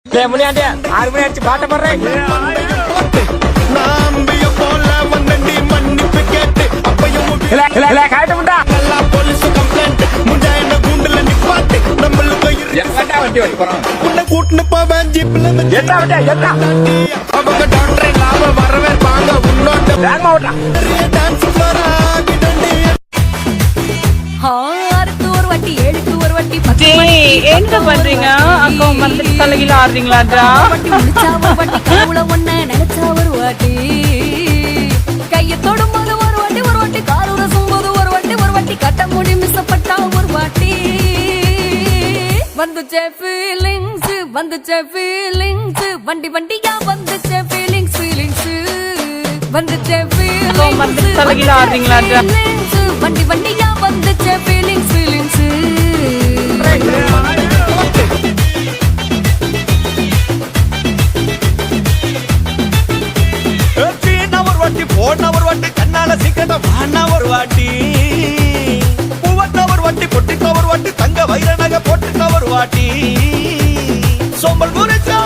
முன்னாடி 6 மணி ஆச்சு பாட்ட போடுறேன். வண்டி ஓட்டி போறோம் கூட்டுன்னு போவேன் ஜிப்ல அவங்க டாக்டர் இல்லாம வரவே பாங்க உன்னோட டான்ஸ் ஃப்ளோரா ஒரு வாட்டி 7க்கு ஒரு வாட்டி 10 என்ன பண்றீங்க? அக்கா மந்திரி தலையில ஆடுறீங்களா? வாட்டி முடிச்சா ஒரு வாட்டி கவுள ஒண்ணே நினைச்சா ஒரு வாட்டி கைய தொடும்போது ஒரு வாட்டி காரூர சும்போது ஒரு வாட்டி கட்ட முடி மிஸ்ஸப்பட்டா ஒரு வாட்டி வந்துச்சே ஃபீலிங்ஸ் வண்டி வண்டியா வந்துச்சே ஃபீலிங்ஸ் வந்துச்சே ஃபீலிங்ஸ் மந்திரி தலையில ஆடுறீங்களா? வண்டி வண்டியா வந்துச்சே ஃபீலிங்ஸ் போன ஒரு வாட்டி கண்ணால சிக்கட்ட வானா ஒரு வாட்டி பூவட்ட ஒரு வாட்டி பொட்டிக்க ஒரு வாட்டி தங்க வைர நகை போட்டுக்க ஒரு வாட்டி சோம்பல் முறைச்சா